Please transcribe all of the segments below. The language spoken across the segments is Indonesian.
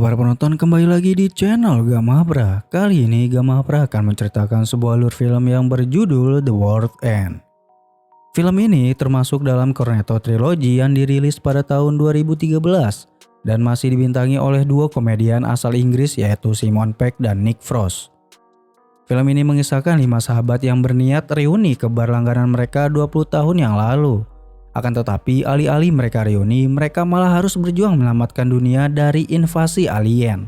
para penonton, kembali lagi di channel Gamapra. Kali ini Gamapra akan menceritakan sebuah alur film yang berjudul The World End. Film ini termasuk dalam Cornetto Trilogy yang dirilis pada tahun 2013 dan masih dibintangi oleh dua komedian asal Inggris yaitu Simon Pegg dan Nick Frost. Film ini mengisahkan 5 sahabat yang berniat reuni ke bar langganan mereka 20 tahun yang lalu. Akan tetapi alih-alih mereka reuni, mereka malah harus berjuang menyelamatkan dunia dari invasi alien.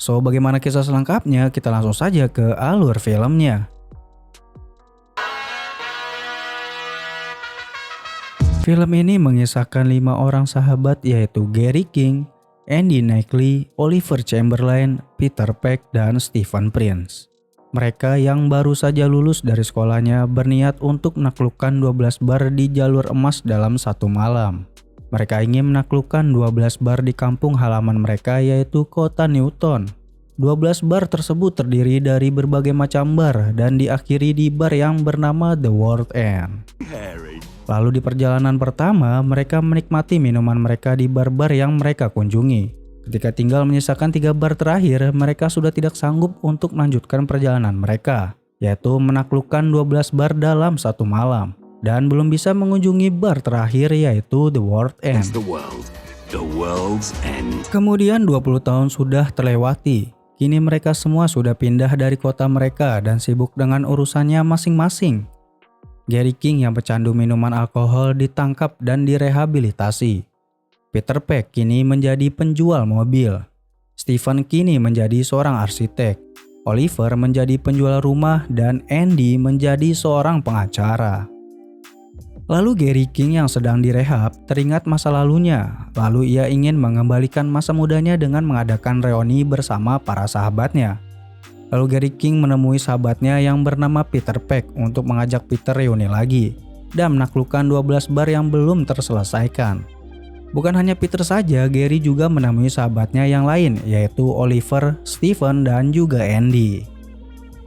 So, bagaimana kisah selengkapnya? Kita langsung saja ke alur filmnya. Film ini mengisahkan 5 orang sahabat yaitu Gary King, Andy Knightley, Oliver Chamberlain, Peter Pegg, dan Stephen Prince. Mereka yang baru saja lulus dari sekolahnya berniat untuk menaklukkan 12 bar di jalur emas dalam satu malam. Mereka ingin menaklukkan 12 bar di kampung halaman mereka yaitu kota Newton. 12 bar tersebut terdiri dari berbagai macam bar dan diakhiri di bar yang bernama The World End. Lalu di perjalanan pertama, mereka menikmati minuman mereka di bar-bar yang mereka kunjungi. Ketika tinggal menyisakan 3 bar terakhir, mereka sudah tidak sanggup untuk melanjutkan perjalanan mereka, yaitu menaklukkan 12 bar dalam satu malam. Dan belum bisa mengunjungi bar terakhir yaitu The World End. Kemudian 20 tahun sudah terlewati. Kini mereka semua sudah pindah dari kota mereka dan sibuk dengan urusannya masing-masing. Gary King yang pecandu minuman alkohol ditangkap dan direhabilitasi. Peter Pegg kini menjadi penjual mobil. Stephen kini menjadi seorang arsitek. Oliver menjadi penjual rumah dan Andy menjadi seorang pengacara. Lalu Gary King yang sedang direhab teringat masa lalunya. Lalu ia ingin mengembalikan masa mudanya dengan mengadakan reuni bersama para sahabatnya. Lalu Gary King menemui sahabatnya yang bernama Peter Pegg untuk mengajak Peter reuni lagi dan menaklukkan 12 bar yang belum terselesaikan. Bukan hanya Peter saja, Gary juga menemui sahabatnya yang lain yaitu Oliver, Stephen, dan juga Andy.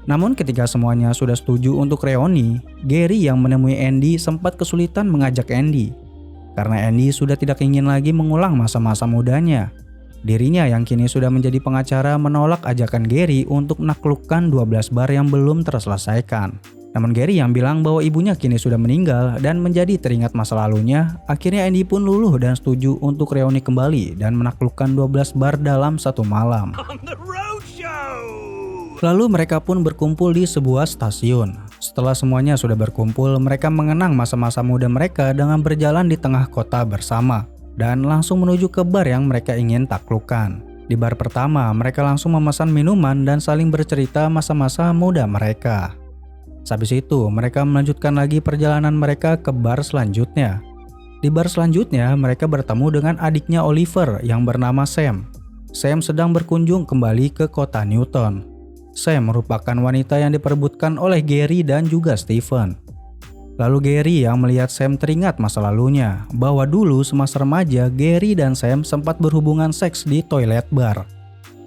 Namun ketika semuanya sudah setuju untuk reuni, Gary yang menemui Andy sempat kesulitan mengajak Andy. Karena Andy sudah tidak ingin lagi mengulang masa-masa mudanya. Dirinya yang kini sudah menjadi pengacara menolak ajakan Gary untuk menaklukkan 12 bar yang belum terselesaikan. Namun Gary yang bilang bahwa ibunya kini sudah meninggal dan menjadi teringat masa lalunya, akhirnya Andy pun luluh dan setuju untuk reuni kembali dan menaklukkan 12 bar dalam satu malam. Lalu mereka pun berkumpul di sebuah stasiun. Setelah semuanya sudah berkumpul, mereka mengenang masa-masa muda mereka dengan berjalan di tengah kota bersama dan langsung menuju ke bar yang mereka ingin taklukkan. Di bar pertama, mereka langsung memesan minuman dan saling bercerita masa-masa muda mereka. Habis itu, mereka melanjutkan lagi perjalanan mereka ke bar selanjutnya. Di bar selanjutnya, mereka bertemu dengan adiknya Oliver yang bernama Sam. Sam sedang berkunjung kembali ke kota Newton. Sam merupakan wanita yang diperebutkan oleh Gary dan juga Stephen. Lalu Gary yang melihat Sam teringat masa lalunya, bahwa dulu semasa remaja Gary dan Sam sempat berhubungan seks di toilet bar.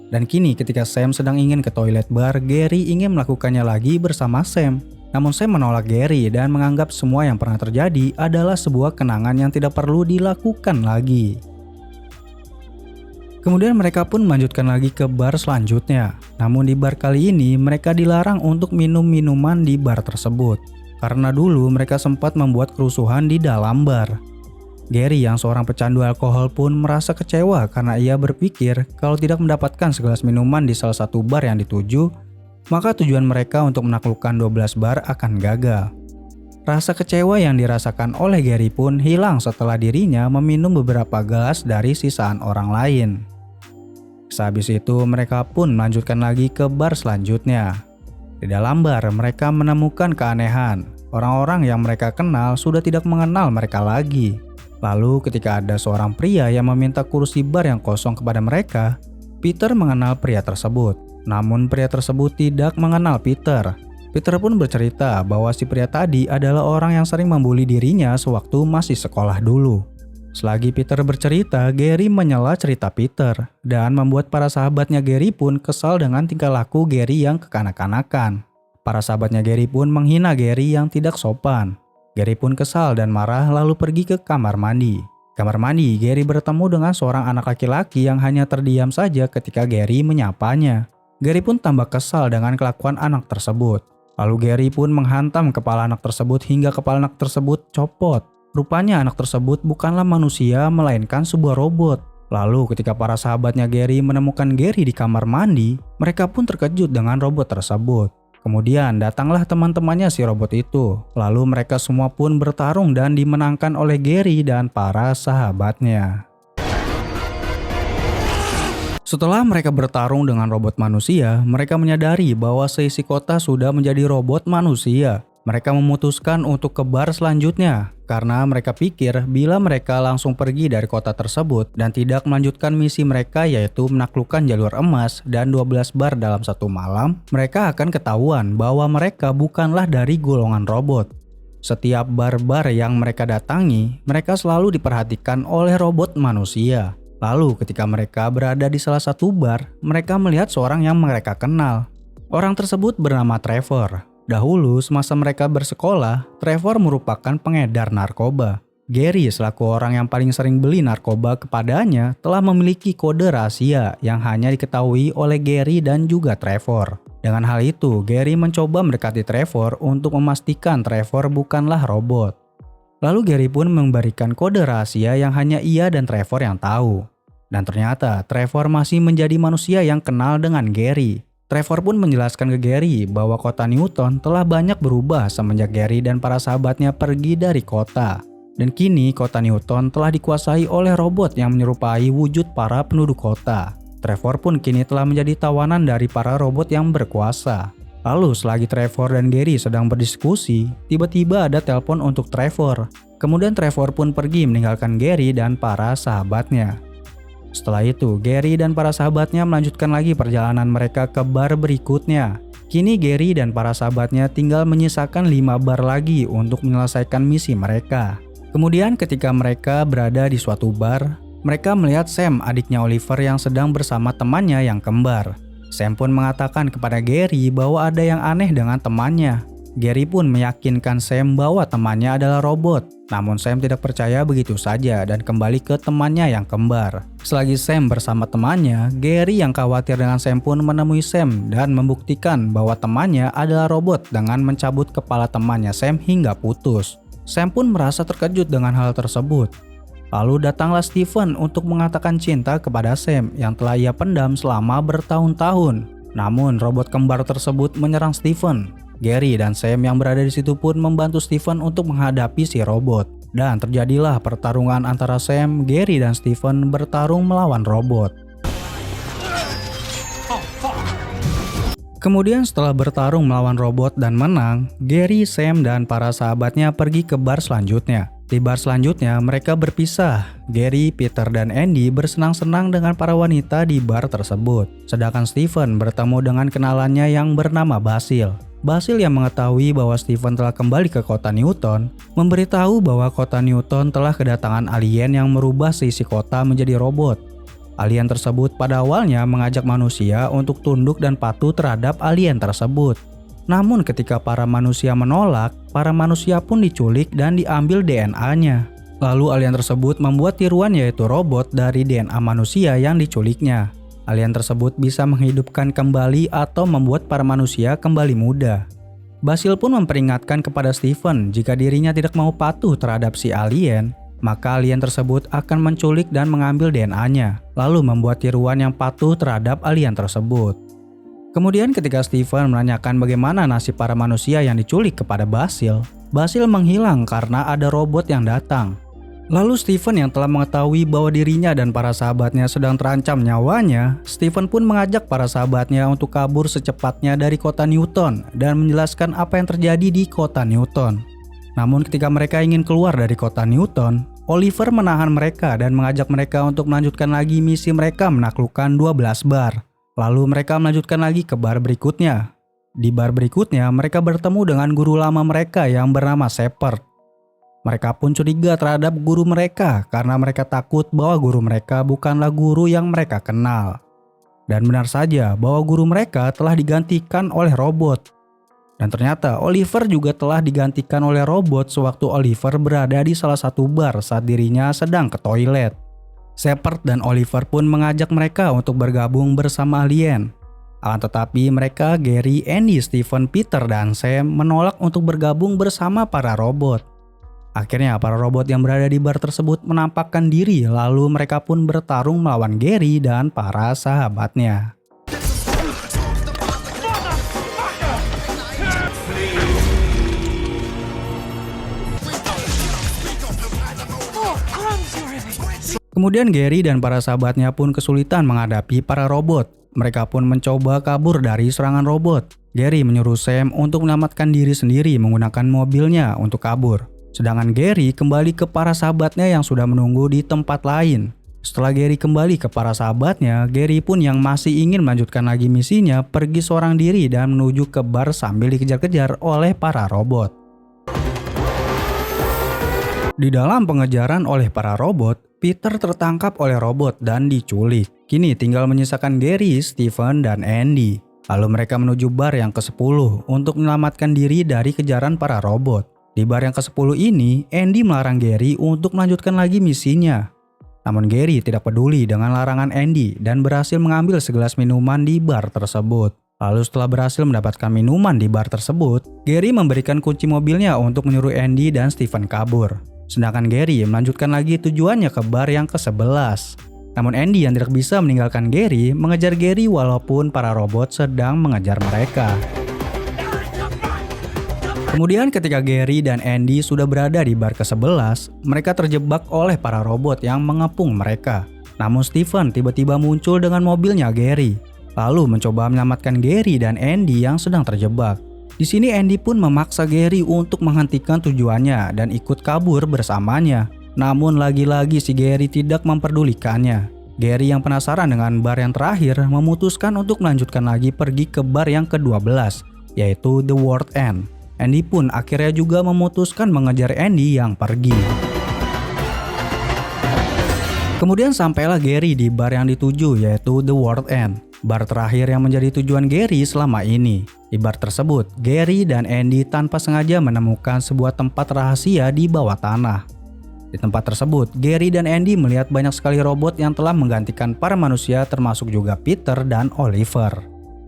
Dan kini ketika Sam sedang ingin ke toilet bar, Gary ingin melakukannya lagi bersama Sam. Namun Sam menolak Gary dan menganggap semua yang pernah terjadi adalah sebuah kenangan yang tidak perlu dilakukan lagi. Kemudian mereka pun melanjutkan lagi ke bar selanjutnya. Namun di bar kali ini mereka dilarang untuk minum minuman di bar tersebut. Karena dulu mereka sempat membuat kerusuhan di dalam bar. Gary yang seorang pecandu alkohol pun merasa kecewa karena ia berpikir kalau tidak mendapatkan segelas minuman di salah satu bar yang dituju, maka tujuan mereka untuk menaklukkan 12 bar akan gagal. Rasa kecewa yang dirasakan oleh Gary pun hilang setelah dirinya meminum beberapa gelas dari sisaan orang lain. Sehabis itu mereka pun melanjutkan lagi ke bar selanjutnya. Di dalam bar mereka menemukan keanehan. Orang-orang yang mereka kenal sudah tidak mengenal mereka lagi. Lalu ketika ada seorang pria yang meminta kursi bar yang kosong kepada mereka, Peter mengenal pria tersebut. Namun pria tersebut tidak mengenal Peter. Peter pun bercerita bahwa si pria tadi adalah orang yang sering membuli dirinya sewaktu masih sekolah dulu. Selagi Peter bercerita, Gary menyela cerita Peter dan membuat para sahabatnya Gary pun kesal dengan tingkah laku Gary yang kekanak-kanakan. Para sahabatnya Gary pun menghina Gary yang tidak sopan. Gary pun kesal dan marah lalu pergi ke kamar mandi. Kamar mandi, Gary bertemu dengan seorang anak laki-laki yang hanya terdiam saja ketika Gary menyapanya. Gary pun tambah kesal dengan kelakuan anak tersebut. Lalu Gary pun menghantam kepala anak tersebut hingga kepala anak tersebut copot. Rupanya anak tersebut bukanlah manusia melainkan sebuah robot. Lalu ketika para sahabatnya Gary menemukan Gary di kamar mandi, mereka pun terkejut dengan robot tersebut. Kemudian datanglah teman-temannya si robot itu. Lalu mereka semua pun bertarung dan dimenangkan oleh Gary dan para sahabatnya. Setelah mereka bertarung dengan robot manusia, mereka menyadari bahwa seisi kota sudah menjadi robot manusia. Mereka memutuskan untuk ke bar selanjutnya karena mereka pikir bila mereka langsung pergi dari kota tersebut dan tidak melanjutkan misi mereka yaitu menaklukkan jalur emas dan 12 bar dalam satu malam, mereka akan ketahuan bahwa mereka bukanlah dari golongan robot. Setiap bar-bar yang mereka datangi, mereka selalu diperhatikan oleh robot manusia. Lalu ketika mereka berada di salah satu bar, mereka melihat seorang yang mereka kenal. Orang tersebut bernama Trevor. Dahulu semasa mereka bersekolah, Trevor merupakan pengedar narkoba. Gary selaku orang yang paling sering beli narkoba kepadanya telah memiliki kode rahasia yang hanya diketahui oleh Gary dan juga Trevor. Dengan hal itu, Gary mencoba mendekati Trevor untuk memastikan Trevor bukanlah robot. Lalu Gary pun memberikan kode rahasia yang hanya ia dan Trevor yang tahu. Dan ternyata Trevor masih menjadi manusia yang kenal dengan Gary. Trevor pun menjelaskan ke Gary bahwa kota Newton telah banyak berubah semenjak Gary dan para sahabatnya pergi dari kota. Dan kini kota Newton telah dikuasai oleh robot yang menyerupai wujud para penduduk kota. Trevor pun kini telah menjadi tawanan dari para robot yang berkuasa. Lalu selagi Trevor dan Gary sedang berdiskusi, tiba-tiba ada telepon untuk Trevor. Kemudian Trevor pun pergi meninggalkan Gary dan para sahabatnya. Setelah itu, Gary dan para sahabatnya melanjutkan lagi perjalanan mereka ke bar berikutnya. Kini Gary dan para sahabatnya tinggal menyisakan 5 bar lagi untuk menyelesaikan misi mereka. Kemudian ketika mereka berada di suatu bar, mereka melihat Sam, adiknya Oliver yang sedang bersama temannya yang kembar. Sam pun mengatakan kepada Gary bahwa ada yang aneh dengan temannya. Gary pun meyakinkan Sam bahwa temannya adalah robot. Namun Sam tidak percaya begitu saja dan kembali ke temannya yang kembar. Selagi Sam bersama temannya, Gary yang khawatir dengan Sam pun menemui Sam dan membuktikan bahwa temannya adalah robot dengan mencabut kepala temannya Sam hingga putus. Sam pun merasa terkejut dengan hal tersebut. Lalu datanglah Steven untuk mengatakan cinta kepada Sam yang telah ia pendam selama bertahun-tahun. Namun robot kembar tersebut menyerang Steven. Gary dan Sam yang berada di situ pun membantu Steven untuk menghadapi si robot. Dan terjadilah pertarungan antara Sam, Gary dan Steven bertarung melawan robot. Kemudian setelah bertarung melawan robot dan menang, Gary, Sam dan para sahabatnya pergi ke bar selanjutnya. Di bar selanjutnya mereka berpisah. Gary, Peter dan Andy bersenang-senang dengan para wanita di bar tersebut. Sedangkan Steven bertemu dengan kenalannya yang bernama Basil. Basil yang mengetahui bahwa Steven telah kembali ke kota Newton, memberitahu bahwa kota Newton telah kedatangan alien yang merubah seisi kota menjadi robot. Alien tersebut pada awalnya mengajak manusia untuk tunduk dan patuh terhadap alien tersebut. Namun ketika para manusia menolak, para manusia pun diculik dan diambil DNA-nya. Lalu alien tersebut membuat tiruan yaitu robot dari DNA manusia yang diculiknya. Alien tersebut bisa menghidupkan kembali atau membuat para manusia kembali muda. Basil pun memperingatkan kepada Steven jika dirinya tidak mau patuh terhadap si alien, maka alien tersebut akan menculik dan mengambil DNA-nya, lalu membuat tiruan yang patuh terhadap alien tersebut. Kemudian ketika Steven menanyakan bagaimana nasib para manusia yang diculik kepada Basil, Basil menghilang karena ada robot yang datang. Lalu Steven yang telah mengetahui bahwa dirinya dan para sahabatnya sedang terancam nyawanya, Steven pun mengajak para sahabatnya untuk kabur secepatnya dari kota Newton dan menjelaskan apa yang terjadi di kota Newton. Namun ketika mereka ingin keluar dari kota Newton, Oliver menahan mereka dan mengajak mereka untuk melanjutkan lagi misi mereka menaklukkan 12 bar. Lalu mereka melanjutkan lagi ke bar berikutnya. Di bar berikutnya mereka bertemu dengan guru lama mereka yang bernama Shepard. Mereka pun curiga terhadap guru mereka karena mereka takut bahwa guru mereka bukanlah guru yang mereka kenal. Dan benar saja bahwa guru mereka telah digantikan oleh robot. Dan ternyata Oliver juga telah digantikan oleh robot sewaktu Oliver berada di salah satu bar saat dirinya sedang ke toilet. Shepard dan Oliver pun mengajak mereka untuk bergabung bersama alien. Akan tetapi mereka, Gary, Andy, Steven, Peter, dan Sam menolak untuk bergabung bersama para robot. Akhirnya para robot yang berada di bar tersebut menampakkan diri, lalu mereka pun bertarung melawan Gary dan para sahabatnya. Kemudian Gary dan para sahabatnya pun kesulitan menghadapi para robot. Mereka pun mencoba kabur dari serangan robot. Gary menyuruh Sam untuk menyelamatkan diri sendiri menggunakan mobilnya untuk kabur. Sedangkan Gary kembali ke para sahabatnya yang sudah menunggu di tempat lain. Setelah Gary kembali ke para sahabatnya, Gary pun yang masih ingin melanjutkan lagi misinya pergi seorang diri dan menuju ke bar sambil dikejar-kejar oleh para robot. Di dalam pengejaran oleh para robot, Peter tertangkap oleh robot dan diculik. Kini tinggal menyisakan Gary, Steven, dan Andy. Lalu mereka menuju bar yang ke-10 untuk menyelamatkan diri dari kejaran para robot. Di bar yang ke-10 ini, Andy melarang Gary untuk melanjutkan lagi misinya. Namun Gary tidak peduli dengan larangan Andy dan berhasil mengambil segelas minuman di bar tersebut. Lalu setelah berhasil mendapatkan minuman di bar tersebut, Gary memberikan kunci mobilnya untuk menyuruh Andy dan Steven kabur. Sedangkan Gary melanjutkan lagi tujuannya ke bar yang ke-11. Namun Andy yang tidak bisa meninggalkan Gary mengejar Gary walaupun para robot sedang mengejar mereka. Kemudian ketika Gary dan Andy sudah berada di bar ke-11, mereka terjebak oleh para robot yang mengepung mereka. Namun Steven tiba-tiba muncul dengan mobilnya Gary, lalu mencoba menyelamatkan Gary dan Andy yang sedang terjebak. Di sini Andy pun memaksa Gary untuk menghentikan tujuannya dan ikut kabur bersamanya. Namun lagi-lagi si Gary tidak memperdulikannya. Gary yang penasaran dengan bar yang terakhir memutuskan untuk melanjutkan lagi pergi ke bar yang ke-12, yaitu The World End. Andy pun akhirnya juga memutuskan mengejar Andy yang pergi. Kemudian sampailah Gary di bar yang dituju, yaitu The World End, bar terakhir yang menjadi tujuan Gary selama ini. Di bar tersebut, Gary dan Andy tanpa sengaja menemukan sebuah tempat rahasia di bawah tanah. Di tempat tersebut, Gary dan Andy melihat banyak sekali robot yang telah menggantikan para manusia termasuk juga Peter dan Oliver.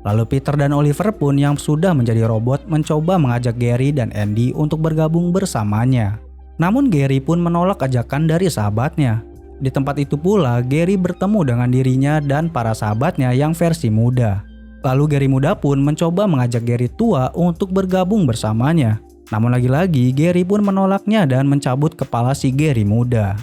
Lalu Peter dan Oliver pun yang sudah menjadi robot mencoba mengajak Gary dan Andy untuk bergabung bersamanya. Namun Gary pun menolak ajakan dari sahabatnya. Di tempat itu pula Gary bertemu dengan dirinya dan para sahabatnya yang versi muda. Lalu Gary muda pun mencoba mengajak Gary tua untuk bergabung bersamanya. Namun lagi-lagi Gary pun menolaknya dan mencabut kepala si Gary muda.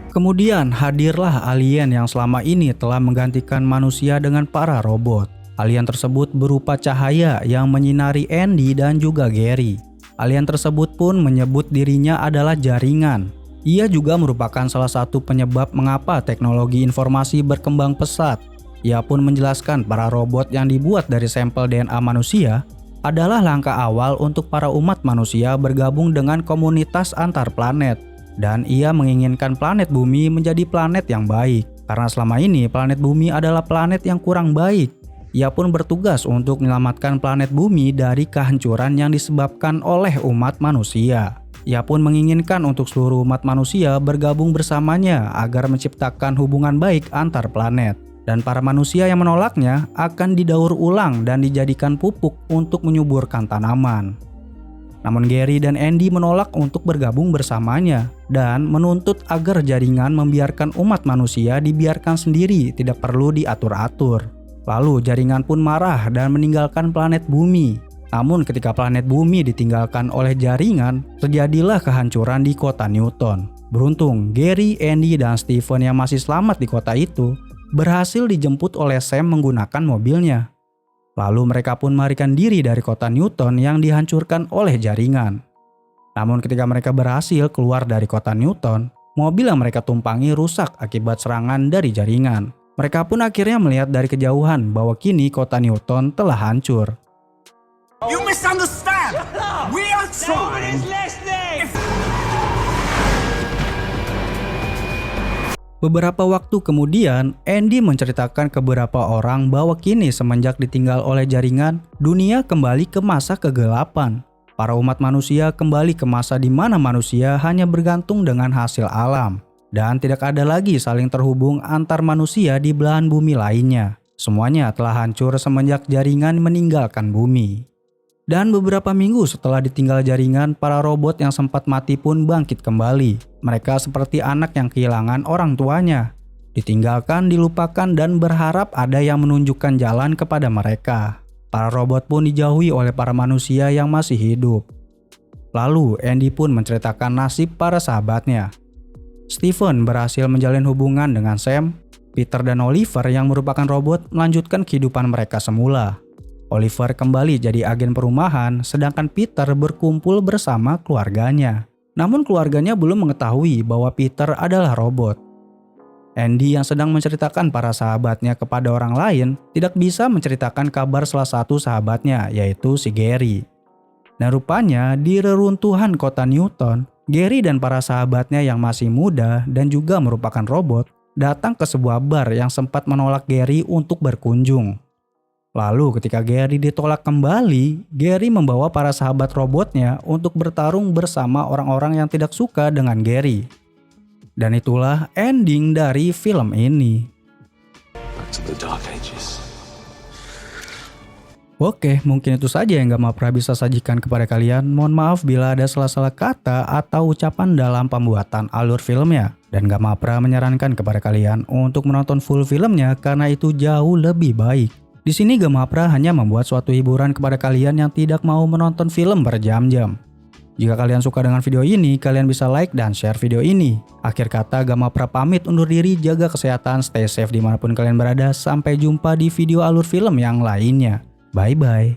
Kemudian hadirlah alien yang selama ini telah menggantikan manusia dengan para robot. Alien tersebut berupa cahaya yang menyinari Andy dan juga Gary. Alien tersebut pun menyebut dirinya adalah jaringan. Ia juga merupakan salah satu penyebab mengapa teknologi informasi berkembang pesat. Ia pun menjelaskan para robot yang dibuat dari sampel DNA manusia adalah langkah awal untuk para umat manusia bergabung dengan komunitas antar planet. Dan ia menginginkan planet bumi menjadi planet yang baik. Karena selama ini planet bumi adalah planet yang kurang baik. Ia pun bertugas untuk menyelamatkan planet bumi dari kehancuran yang disebabkan oleh umat manusia. Ia pun menginginkan untuk seluruh umat manusia bergabung bersamanya agar menciptakan hubungan baik antar planet. Dan para manusia yang menolaknya akan didaur ulang dan dijadikan pupuk untuk menyuburkan tanaman. Namun Gary dan Andy menolak untuk bergabung bersamanya dan menuntut agar jaringan membiarkan umat manusia dibiarkan sendiri, tidak perlu diatur-atur. Lalu jaringan pun marah dan meninggalkan planet bumi. Namun ketika planet bumi ditinggalkan oleh jaringan, terjadilah kehancuran di kota Newton. Beruntung Gary, Andy, dan Steven yang masih selamat di kota itu berhasil dijemput oleh Sam menggunakan mobilnya. Lalu mereka pun melarikan diri dari kota Newton yang dihancurkan oleh jaringan. Namun ketika mereka berhasil keluar dari kota Newton, mobil yang mereka tumpangi rusak akibat serangan dari jaringan. Mereka pun akhirnya melihat dari kejauhan bahwa kini kota Newton telah hancur. You misunderstand. We are trying. Beberapa waktu kemudian, Andy menceritakan ke beberapa orang bahwa kini semenjak ditinggal oleh jaringan, dunia kembali ke masa kegelapan. Para umat manusia kembali ke masa di mana manusia hanya bergantung dengan hasil alam. Dan tidak ada lagi saling terhubung antar manusia di belahan bumi lainnya. Semuanya telah hancur semenjak jaringan meninggalkan bumi. Dan beberapa minggu setelah ditinggal jaringan, para robot yang sempat mati pun bangkit kembali. Mereka seperti anak yang kehilangan orang tuanya. Ditinggalkan, dilupakan, dan berharap ada yang menunjukkan jalan kepada mereka. Para robot pun dijauhi oleh para manusia yang masih hidup. Lalu Andy pun menceritakan nasib para sahabatnya. Steven berhasil menjalin hubungan dengan Sam. Peter dan Oliver yang merupakan robot melanjutkan kehidupan mereka semula. Oliver kembali jadi agen perumahan, sedangkan Peter berkumpul bersama keluarganya. Namun keluarganya belum mengetahui bahwa Peter adalah robot. Andy yang sedang menceritakan para sahabatnya kepada orang lain tidak bisa menceritakan kabar salah satu sahabatnya, yaitu si Gary. Dan rupanya di reruntuhan kota Newton, Gary dan para sahabatnya yang masih muda dan juga merupakan robot datang ke sebuah bar yang sempat menolak Gary untuk berkunjung. Lalu ketika Gary ditolak kembali, Gary membawa para sahabat robotnya untuk bertarung bersama orang-orang yang tidak suka dengan Gary. Dan itulah ending dari film ini. Back to the Dark Ages. Oke, mungkin itu saja yang Gamapra bisa sajikan kepada kalian. Mohon maaf bila ada salah-salah kata atau ucapan dalam pembuatan alur filmnya. Dan Gamapra menyarankan kepada kalian untuk menonton full filmnya karena itu jauh lebih baik. Di sini Gamapra hanya membuat suatu hiburan kepada kalian yang tidak mau menonton film berjam-jam. Jika kalian suka dengan video ini, kalian bisa like dan share video ini. Akhir kata, Gamapra pamit undur diri, jaga kesehatan, stay safe dimanapun kalian berada. Sampai jumpa di video alur film yang lainnya. Bye-bye.